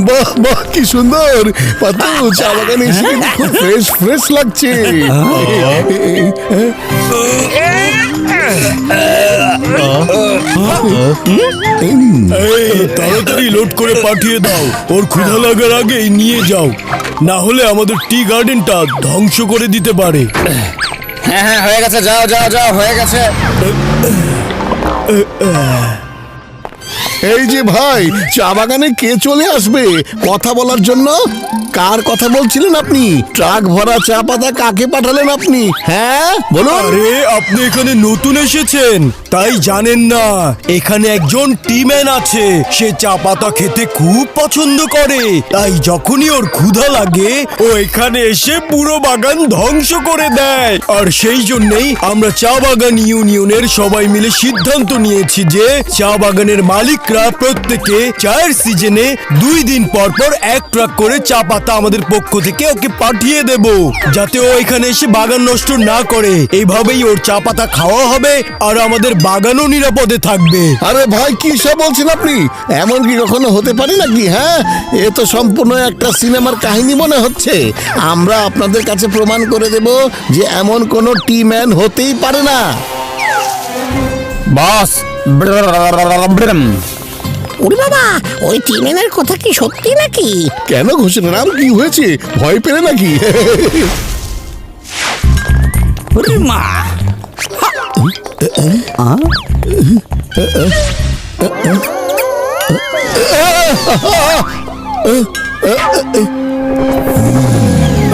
বাহ বাহ, কি সুন্দর পাতু, চা বাগানে এসে কিন্তু খুব ফ্রেশ ফ্রেশ লাগছে। তাড়াতাড়ি লোড করে পাঠিয়ে দাও, ওর ক্ষুধা লাগার আগেই নিয়ে যাও, না হলে আমাদের টি গার্ডেনটা ধ্বংস করে দিতে পারে। হ্যাঁ হ্যাঁ, হয়ে গেছে, যাও যাও যাও, হয়ে গেছে। এই যে ভাই, চা বাগানে কে চলে আসবে কথা বলার জন্য? কার কথা বলছিলেন আপনি? ট্রাক ভরা চা পাতা কাকে পাঠালেন আপনি? হ্যাঁ বলুন। আরে আপনি এখানে নতুন এসেছেন তাই জানেন না, এখানে একজন টিম্যান আছে, সে চা পাতা খেতে খুব পছন্দ করে, তাই যখনই ওর ক্ষুধা লাগে ও এখানে এসে পুরো বাগান ধ্বংস করে দেয়। আর সেই জন্যই আমরা চা বাগান ইউনিয়নের সবাই মিলে সিদ্ধান্ত নিয়েছি যে চা বাগানের মালিকরা প্রত্যেকে চায়ের সিজনে 2 দিন পর পর 1 ট্রাক করে চা পাতা আমাদের পক্ষ থেকে ওকে পাঠিয়ে দেব, যাতে ও এখানে এসে বাগান নষ্ট না করে। এইভাবেই ওর চা পাতা খাওয়া হবে আর আমাদের বাগানও নিরাপদে থাকবে। আরে ভাই, কি সব বলছেন আপনি? এমন কি কখনো হতে পারে নাকি? হ্যাঁ, এ তো সম্পূর্ণ একটা সিনেমার কাহিনী মনে হচ্ছে। আমরা আপনাদের কাছে প্রমাণ করে দেব যে এমন কোনো টি ম্যান হতেই পারে না। বস, ওরে বাবা, ওই টিমেনের কথা কি সত্যি নাকি? কেন ঘোষণা রাম, কি হয়েছে? ভয় পেলে নাকি? ওরে মা,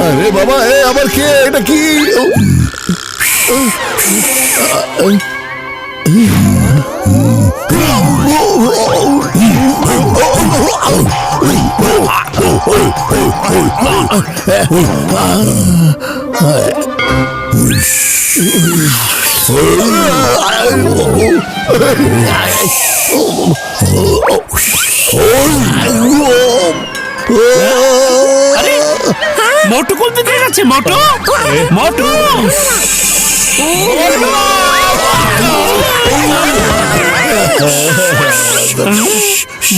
আরে বাবা, এ আবার কে? এটা কি? মোটু কোন দিকে গেছে? মোটু, মোটু,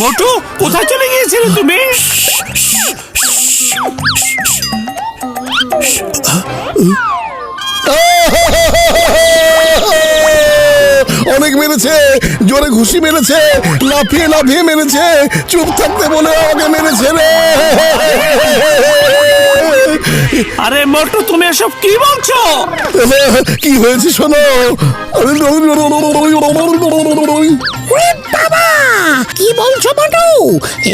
মোটু, কোথায় চলে গিয়েছিলে তুমি? অনেক মেরেছে, জোরে ঘুষি মেরেছে, লাফিয়ে লাফিয়ে মেরেছে, চুপ থাকতে বলে আমাকে মেরেছে রে। আরে মোটু, তুমি এসব কি বলছো? কি হয়েছে শোনো। ওরে বাবা, কি বলছো মোটু?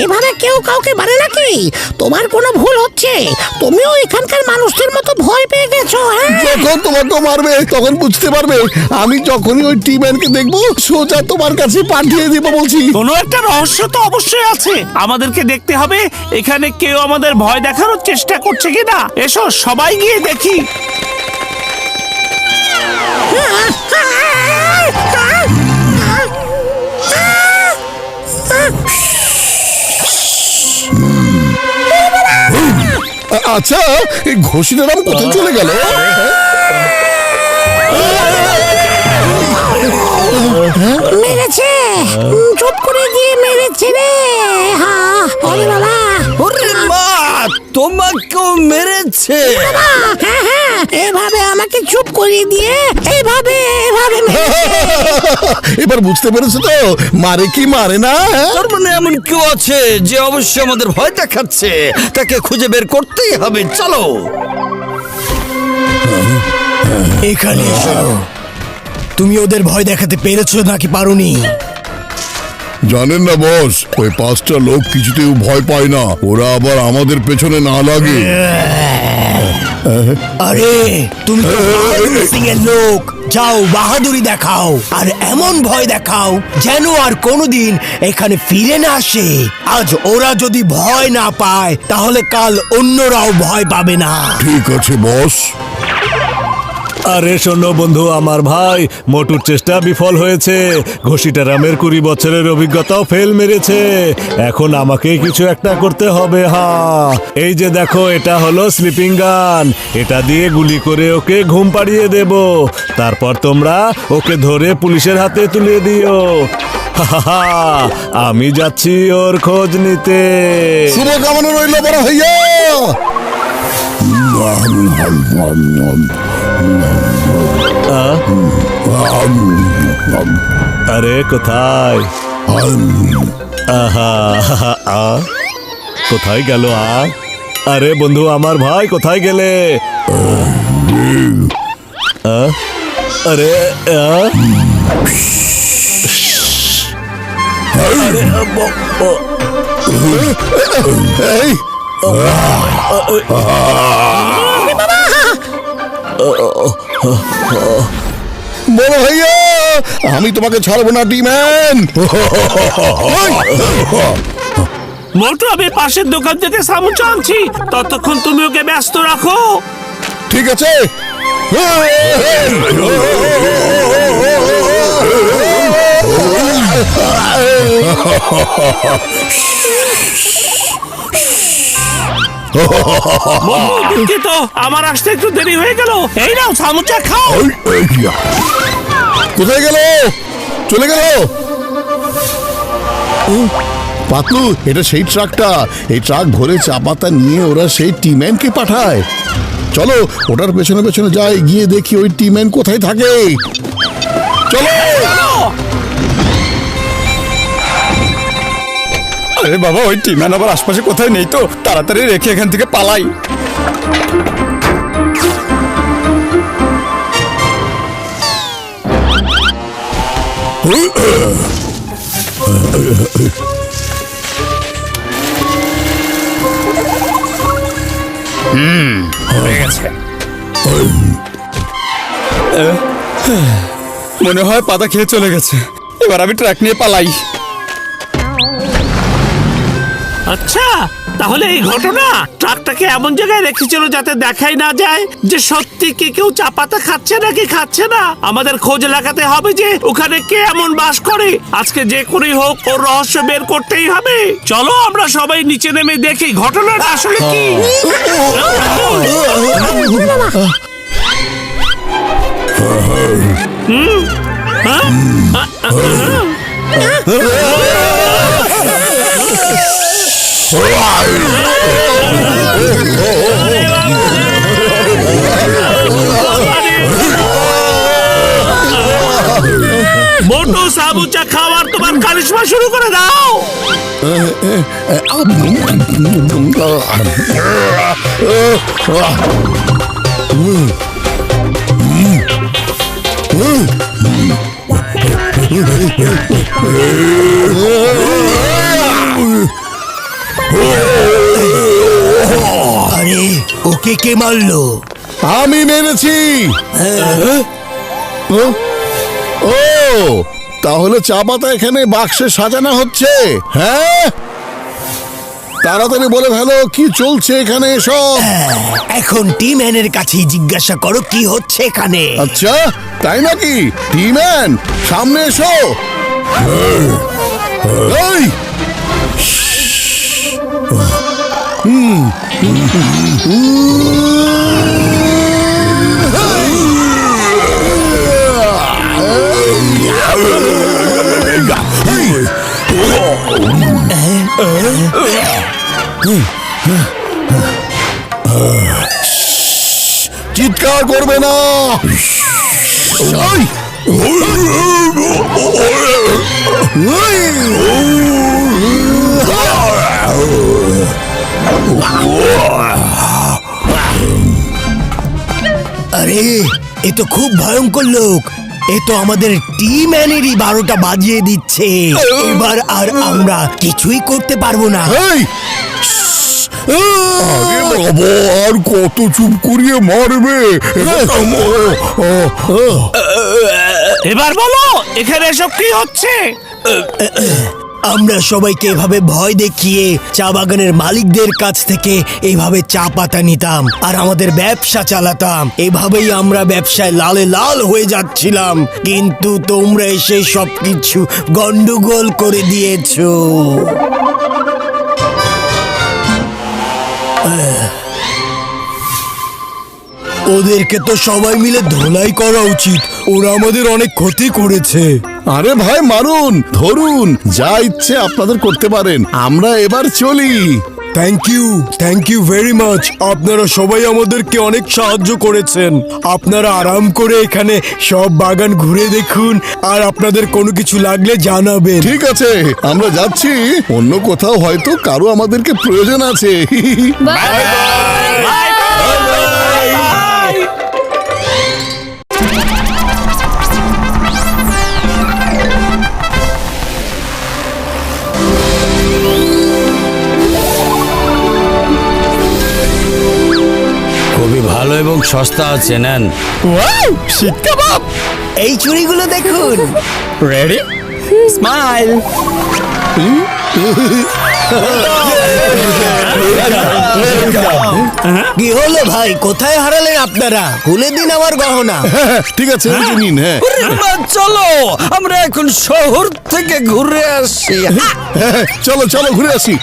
এভাবে কেউ কাউকে মারে নাকি? তোমার কোনো ভুল হচ্ছে। তুমিও এখানকার মানুষদের মতো ভয় পেয়ে গেছো। যখন তোমাকে মারবে তখন বুঝতে পারবে। আমি যখনই ওই টি ম্যানকে দেখবো সোজা তোমার কাছে পাঠিয়ে দিব বলছি। কোনো একটা রহস্য তো অবশ্যই আছে, আমাদেরকে দেখতে হবে এখানে কেউ আমাদের ভয় দেখানোর চেষ্টা করছে কিনা। এসো সবাই গিয়ে দেখি। আচ্ছা, এই ঘোষিনারাম কোথায় চলে গেল? মেরেছে, চুপ করে গিয়ে মেরেছে রে। হ্যাঁ, ওরে বাবা, ওরে মা, তোমাকেও মেরেছে? হ্যাঁ হ্যাঁ, এভাবে আমাকে চুপ করিয়ে দিয়ে এভাবে এবার বুঝতে পেরেছো তো মারে কি মারে না? তার মানে এমন কেউ আছে যে অবশ্যই আমাদের ভয় দেখাচ্ছে, তাকে খুঁজে বের করতেই হবে। চলো এখানে এসো। তুমি ওদের ভয় দেখাতে পেরেছো নাকি পারোনি? জানেন না বস, ওই 5টা লোক কিছুতেও ভয় পায় না, ওরা আবার আমাদের পেছনে না লাগে। আরে তুমি তো বাহাদুর সিং এর লোক, যাও বাহাদুরি দেখাও আর এমন ভয় দেখাও যেন আর কোনোদিন এখানে ফিরে না আসে। আজ ওরা যদি ভয় না পায় তাহলে কাল অন্যরাও ভয় পাবে না। ঠিক আছে বস। আরে শোনো বন্ধু আমার ভাই, মোটুর চেষ্টা বিফল হয়েছে, ঘষিটারামের 20 বছরের অভিজ্ঞতাও ফেল মেরেছে, এখন আমাকে কিছু একটা করতে হবে। হ্যাঁ, এই যে দেখো, এটা হলো স্লিপিং গান, এটা দিয়ে গুলি করে ওকে ঘুম পাড়িয়ে দেব, তারপর তোমরা ওকে ধরে পুলিশের হাতে তুলে দিও। আমি যাচ্ছি ওর খোঁজ নিতে। শুভকামনা রইল বড় ভাইয়া। আরে কোথায়? আহা, কোথায় গেল? আরে বন্ধু, আমার ভাই কোথায় গেলে? আরে এই বড় ভাইয়া, আমি তোমাকে ছাড়বো না টিম্যান। মোটু, আমি পাশের দোকান থেকে সামুচা আনছি, ততক্ষণ তুমি ওকে ব্যস্ত রাখো। ঠিক আছে। মোটু, দুঃখিত, আমার আসতে একটু দেরি হয়ে গেল। এই নাও সামুচা, খাও। কোথায় গেল? চলে গেল? পাতলু, এটা সেই ট্রাকটা। এই ট্রাক ভরে চা পাতা নিয়ে ওরা সেই টিম্যানকে পাঠায়। চলো ওটার পেছনে পেছনে যাই, গিয়ে দেখি ওই টিম্যান কোথায় থাকে। চলো। আরে বাবা, ওই টিম্যান আবার আশপাশে কোথায় নেই তো? তাড়াতাড়ি রেখে এখান থেকে পালাই। মনে হয় পাতা খেয়ে চলে গেছে। এবার আমি ট্রাক নিয়ে পালাই। আচ্ছা, তাহলে এই ঘটনা ট্রাকটাকে এমন জায়গায় রেখেছিল যাতে দেখাই না যায় যে সত্যি কি কেউ চা পাতা খাচ্ছে নাকি খাচ্ছে না। আমাদের খোঁজ লাগাতে হবে যে ওখানে কে এমন বাস করে। আজকে যে করেই হোক ওর রহস্য বের করতেই হবে। চলো আমরা সবাই নিচে নেমে দেখি ঘটনাটা আসলে কি। মোটু, সাবুচা খাওয়ার তোমার কারিশমা শুরু করে দাও। আরে ওকে কে মারলো? আমি মেরেছি। ও, তাহলে চা পাতা এখানে বাক্সে সাজানো হচ্ছে। হ্যাঁ, তাড়াতাড়ি বলে ফেলো কি চলছে এখানে সব। এখন টিম্যানের কাছেই জিজ্ঞাসা করো কি হচ্ছে এখানে। আচ্ছা, তাই নাকি? টিম্যান, সামনে এসো। এই, চিৎকার করবে না। আরে এ তো খুব ভয়ঙ্কর লোক। এ তো আমাদের টিম্যানেরই 12টা বাজিয়ে দিচ্ছে। এবার আর আমরা কিছুই করতে পারবো না। এই, আরে বাবা, আর কত চুপ করিয়ে মারবে? এবার বলো এখানে এসব কি হচ্ছে। আমরা সবাইকে এভাবে ভয় দেখিয়ে চা বাগানের মালিকদের কাছ থেকে এইভাবে চা পাতা নিতাম আর আমাদের ব্যবসা চালাতাম। এভাবেই আমরা ব্যবসায় লালে লাল হয়ে যাচ্ছিলাম, কিন্তু তোমরা এসে সবকিছু গন্ডগোল করে দিয়েছো। ওদেরকে তো সবাই মিলে ধোলাই করা উচিত। ওরা আমাদের অনেক ক্ষতি করেছে। আরে ভাই মারুন, ধরুন, যা ইচ্ছে আপনাদের করতে পারেন, আমরা এবার চলি। Thank you very much. আপনারা সবাই আমাদেরকে অনেক সাহায্য করেছেন। আপনারা আরাম করে এখানে সব বাগান ঘুরে দেখুন, আর আপনাদের কোনো কিছু লাগলে জানাবেন। ঠিক আছে, আমরা যাচ্ছি। অন্য কোথাও হয়তো কারো আমাদেরকে প্রয়োজন আছে। খুবই ভালো এবং সস্তা আছে, নেন। শীত কাবাব, এই চুড়িগুলো দেখুন। Ready, smile. কি হলো ভাই, কোথায় হারালেন আপনারা? খুলে দিন আমার গহনা। ঠিক আছে, এই যে নিন। হ্যাঁ চলো আমরা এখন শহর থেকে ঘুরে আসি। চলো চলো ঘুরে আসি।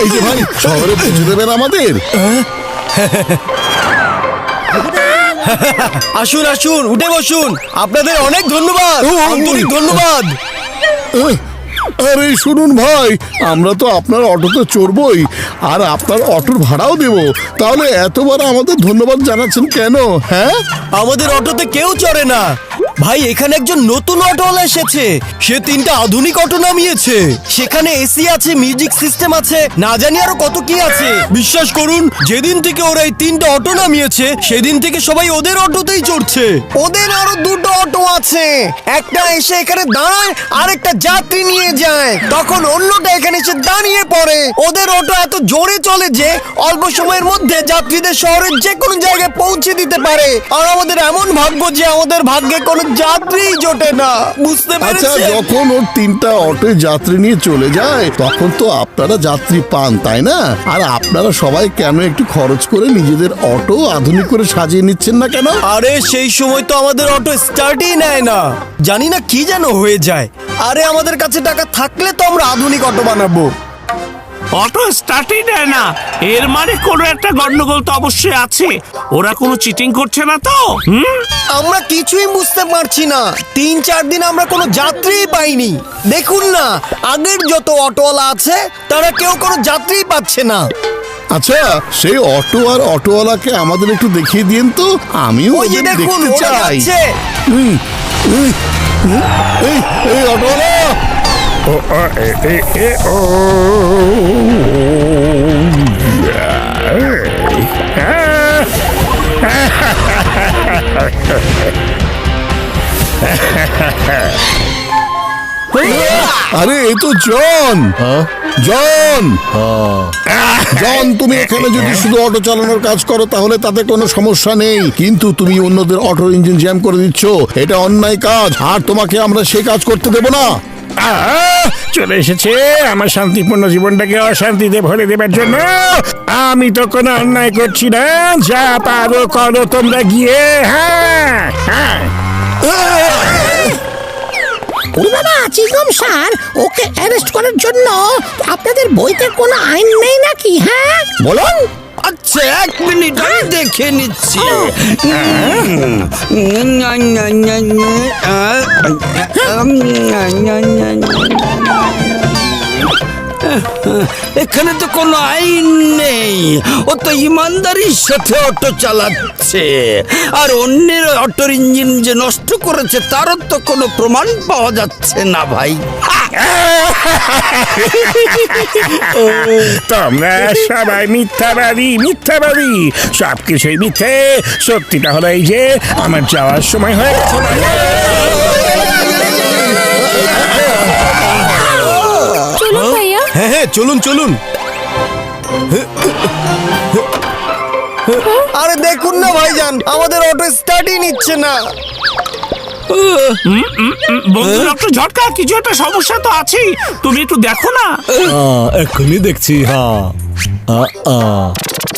এই যে ভাই, শহরে পৌঁছে দেবেন আমাদের। আসুন আসুন, উঠে বসুন। আপনাদের অনেক ধন্যবাদ, আন্তরিক ধন্যবাদ। আরে শুনুন ভাই, আমরা তো আপনার অটোতে চড়বই, আর আপনার অটোর ভাড়াও দেব, তাহলে এতবার আমাদের ধন্যবাদ জানাচ্ছেন কেন? হ্যাঁ, আমাদের অটোতে কেউ চড়ে না ভাই। এখানে একজন নতুন অটোওয়ালা এসেছে। সে 3টা আধুনিক অটো নামিয়েছে। সেখানে এসি আছে, মিউজিক সিস্টেম আছে, না জানি আরো কত কি আছে। বিশ্বাস করুন, যেদিন থেকে ওরা এই 3টা অটো নামিয়েছে, সেদিন থেকে সবাই ওদের অটোতেই চড়ছে। ওদের আরো 2টো অটো আছে। একটা এসে এখানে দাঁড়ায়, আর একটা যাত্রী নিয়ে যায়, তখন অন্যটা এখানে এসে দাঁড়িয়ে পড়ে। ওদের অটো এত জোরে চলে যে অল্প সময়ের মধ্যে যাত্রীদের শহরের যে কোনো জায়গায় পৌঁছে দিতে পারে। আর আমাদের এমন ভাগ্য যে আমাদের ভাগ্যে কোনো যাত্রীই জোটে না। বুঝতে আচ্ছা, পেরেছেন? যখন ওর 3টা অটো যাত্রী নিয়ে চলে যায়, তখন তো আপনারা যাত্রী পান, তাই না? আর আপনারা সবাই কেন একটু খরচ করে নিজেদের অটো আধুনিক করে সাজিয়ে নিচ্ছেন না কেন? আরে সেই সময় তো আমাদের অটো স্টার্টই নেয় না, জানি না কি যেন হয়ে যায়। আরে আমাদের কাছে টাকা থাকলে তো আমরা আধুনিক অটো বানাবো। অটো স্টার্টই দেয় না, এর মানে কোনো একটা গন্ডগোল তো অবশ্যই আছে। ওরা কোনো চিটিং করছে না তো? আমরা কিছুই বুঝতে পারছি না। 3-4 দিন আমরা কোনো যাত্রীই পাইনি। দেখুন না, আগের যত অটোওয়ালা আছে তারা কেউ কোনো যাত্রীই পাচ্ছে না। আচ্ছা, সেই অটো আর অটোওয়ালাকে আমাদের একটু দেখিয়ে দিন তো, আমিও ওই যে ওদের দেখুন, দেখতে ওরা চাই। যাচ্ছে। এই অটোওয়ালা, আরে এ তো জন। জন, জন, তুমি এখানে যদি শুধু অটো চালানোর কাজ করো তাহলে তাতে কোনো সমস্যা নেই, কিন্তু তুমি অন্যদের অটোর ইঞ্জিন জ্যাম করে দিচ্ছ। এটা অন্যায় কাজ, আর তোমাকে আমরা সেই কাজ করতে দেব না। চলে এসেছে আমার শান্তিপূর্ণ জীবনটাকে অশান্তিতে ভরে দেবার জন্য। আমি তো কোনো অন্যায় করছি না, যা পারো করো তোমরা গিয়ে। হ্যাঁ হ্যাঁ, ওরে বাবা, চিগম স্যার, ওকে অ্যারেস্ট করার জন্য আপনাদের বইতে কোনো আইন নেই নাকি? হ্যাঁ বলুন। আচ্ছা, 1 মিনিট, আমি দেখে নিচ্ছি। এখানে তো কোনো আইন নেই। ও তো ইমানদারির সাথে অটো চালাচ্ছে, আর অন্যের অটোর ইঞ্জিন যে নষ্ট করেছে তারও তো কোনো প্রমাণ পাওয়া যাচ্ছে না ভাই। তোমরা সবাই মিথ্যাবাদী, সবকিছুই মিথ্যে। সত্যিটা হলো এই যে আমার যাওয়ার সময় হয়ে গেছে। চলুন ভাইয়া। হ্যাঁ হ্যাঁ, চলুন চলুন। আরে দেখুন না ভাইজান, আমাদের অটো স্টার্টই নিচ্ছে না। বন্ধু ডক্টর ঝটকা, কিছু একটা সমস্যা তো আছে, তুমি একটু দেখো না। এক্ষুনি দেখছি। হ্যাঁ,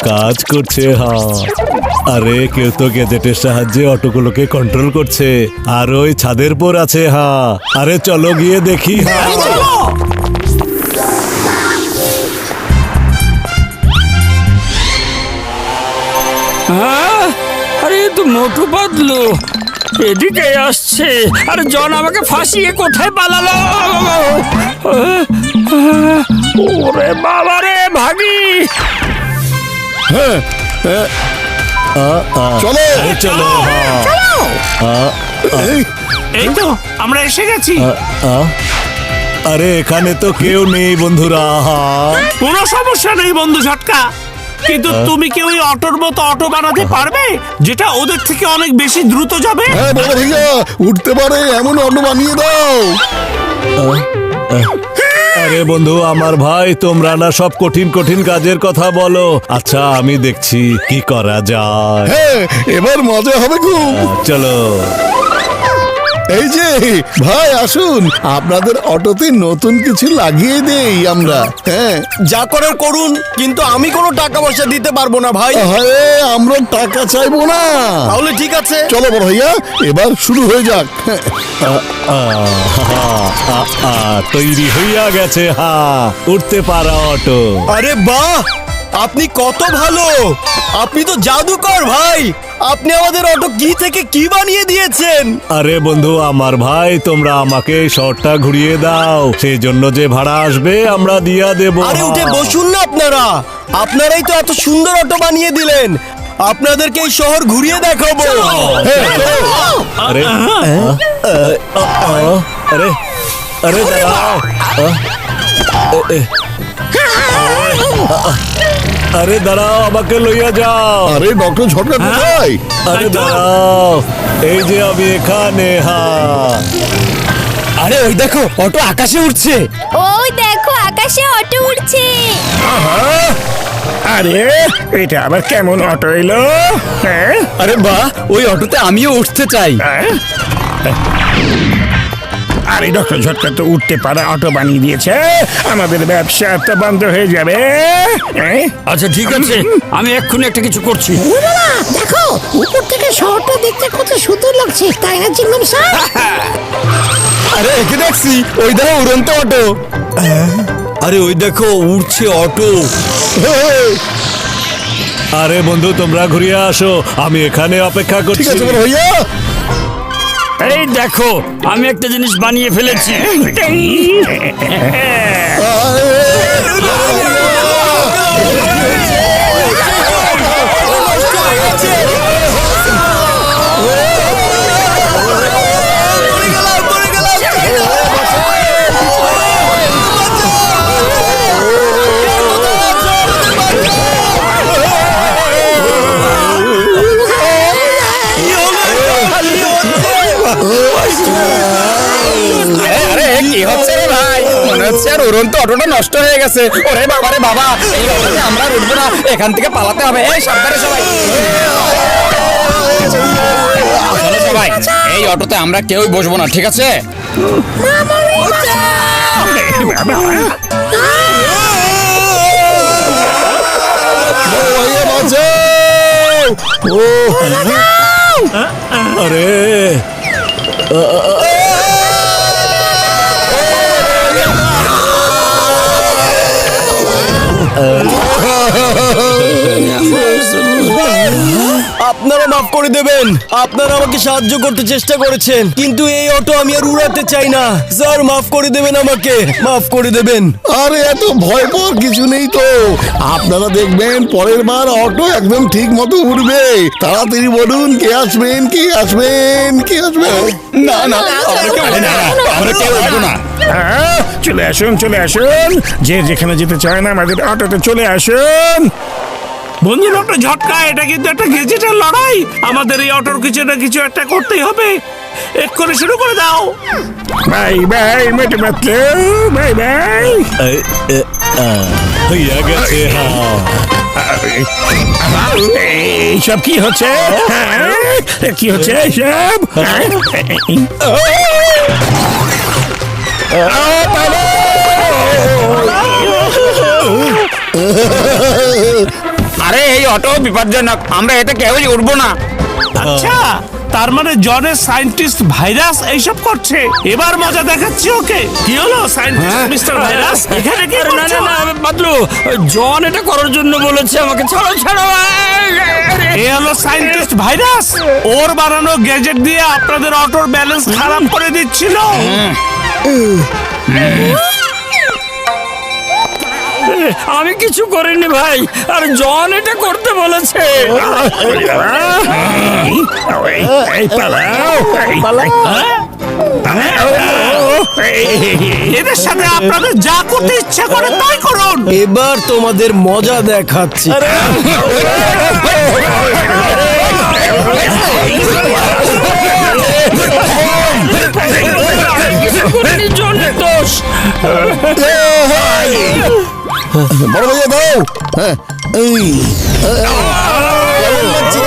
কাজ করছে। হ্যাঁ, আরে কেউ তো গ্যাজেটের সাহায্যে অটোগুলোকে কন্ট্রোল করছে, আর ওই ছাদের পর আছে। হ্যাঁ, আরে চলো গিয়ে দেখি। আরে এ তো মোটু পাতলু, এদিকে আসছে। আরে জন আমাকে ফাঁসিয়ে কোথায় পালালো? ওরে বাবা রে, ভাগি! চলো চলো এই তো আমরা এসে গেছি। আরে এখানে তো কেউ নেই বন্ধুরা। কোনো সমস্যা নেই বন্ধু ঝটকা, কিন্তু তুমি কি ওই অটোর মতো অটো বানাতে পারবে যেটা ওদের থেকে অনেক বেশি দ্রুত যাবে? হ্যাঁ বড় ভাইয়া, উঠতে পারে এমন অটো বানিয়ে দাও। আরে বন্ধু আমার ভাই, তোমরা না সব কঠিন কঠিন কাজের কথা বলো। আচ্ছা আমি দেখছি কি করা যায়। হ্যাঁ এবার মজা হবে খুব। চলো। এই যে ভাই আসুন, আপনাদের অটোতে নতুন কিছু লাগিয়ে দেই আমরা। হ্যাঁ যা করার করুন, কিন্তু আমি কোনো টাকা পয়সা দিতে পারবো না ভাই। আরে আমরা টাকা চাইবো না। তাহলে ঠিক আছে। চলো বড় ভাইয়া, এবার শুরু হয়ে যাক। তৈরি হইয়া গেছে। হ্যাঁ, উঠতে পারা অটো। আরে বাহ, আপনি কত ভালো! আপনি তো জাদুকর ভাই। আপনি আমাদের অটো কি থেকে কি বানিয়ে দিয়েছেন। আরে বন্ধু আমার ভাই, তোমরা আমাকে এই শহরটা ঘুরিয়ে দাও, সেই জন্য যে ভাড়া আসবে আমরা দিয়া দেব। আরে উঠে বসুন না আপনারা। আপনারাই তো এত সুন্দর অটো বানিয়ে দিলেন, আপনাদেরকে এই শহর ঘুরিয়ে দেখাবো। আরে আরে আরে দাঁড়াও। আরে দাঁড়াও, আমাকে লইয়া যাও। আরে ডক্টর ঝটকা কোথায়? আরে দাঁড়াও, এই যে আমি এখানে। হ্যাঁ, আরে ওই দেখো, অটো আকাশে উঠছে। ওই দেখো আকাশে অটো উড়ছে। আরে এটা আবার কেমন অটো এলো? হ্যাঁ আরে বাহ, ওই অটোতে আমিও উঠতে চাই। আরে ডক্টর ঝটকা তো উঠতে পারা অটো বানিয়ে দিয়েছে, আমাদের ব্যবসা তো বন্ধ হয়ে যাবে। হ্যাঁ? আচ্ছা ঠিক আছে, আমি এক্ষুনি একটা কিছু করছি। বাবা দেখো, উপর থেকে শহরটা দেখতে কত সুন্দর লাগছে, তাই না চিংড়ম স্যার? আরে একে দেখছি, ওই দেখো উড়ন্ত অটো। আরে ওই দেখো উড়ছে অটো। আরে বন্ধু তোমরা ঘুরিয়ে আসো, আমি এখানে অপেক্ষা ঠিক করছি। আছে বড় ভাইয়া। এই দেখো, আমি একটা জিনিস বানিয়ে ফেলেছি। আরে কি হচ্ছে রে ভাই? মনে হচ্ছে আর উড়ন্ত অটোটা নষ্ট হয়ে গেছে। ওরে বাবা রে বাবা, এই অটোতে আমরা আর উঠবো না, এখান থেকে পালাতে হবে। এই সাবধানে সবাই। চলো সবাই, এই অটোতে আমরা কেউই বসবো না, ঠিক আছে? বড় ভাইয়া বাঁচাও। ও আরে আপনারা মাফ করে দেবেন। আপনারা আমাকে সাহায্য করতে চেষ্টা করেছেন, কিন্তু এই অটো আমি আর উড়াতে চাই না। স্যার মাফ করে দেবেন, আমাকে মাফ করে দেবেন। আরে এত ভয় পাওয়ার কিছু নেই তো, আপনারা দেখবেন পরের বার অটো একদম ঠিক মতো উঠবে। তাড়াতাড়ি বলুন কে আসবেন, কে আসবেন, কে আসবেন? না না, আমরা কেউ উঠবো না। চলে আসুন, চলে আসুন, যে যেখানে যেতে চায় না আমাদের অটোতে চলে আসুন। বন্ধু ডক্টর ঝটকা, এটা কিন্তু একটা গেজেটের লড়াই, আমাদের এই অটোর কিছু না কিছু একটা করতেই হবে। এক্ষুনি শুরু করে দাও। Bye bye Motu Patlu, bye bye. হইয়া গেছে। হ্যাঁ, এইসব কি হচ্ছে? হ্যাঁ? কি হচ্ছে এইসব? আরে এই অটো বিপজ্জনক, আমরা এতে কেউই উঠবো না। আচ্ছা, তার মানে জনের সায়েন্টিস্ট ভাইরাস এইসব করছে। এবার মজা দেখাচ্ছি ওকে। কি হলো সায়েন্টিস্ট মিস্টার ভাইরাস, এখানে কি আরে না করছো? না না বাদলু, জন এটা করার জন্য বলেছে আমাকে। ছাড়ো ছাড়ো। এ হলো সায়েন্টিস্ট ভাইরাস, ওর বানানো গ্যাজেট দিয়ে আপনাদের অটোর ব্যালেন্স খারাপ করে দিচ্ছিল। আমি কিছু করিনি ভাই, আর জন এটা করতে বলেছে। এই পালাও, এদের সাথে আপনাদের যা করতে ইচ্ছা করে তাই করুন। এবার তোমাদের মজা দেখাচ্ছি। জনের দোষ। বড় ভাইয়া দাও। হ্যাঁ, এই কেমন লাগছে?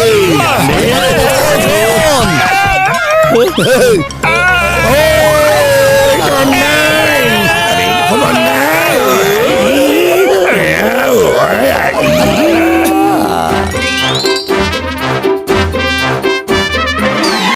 এই,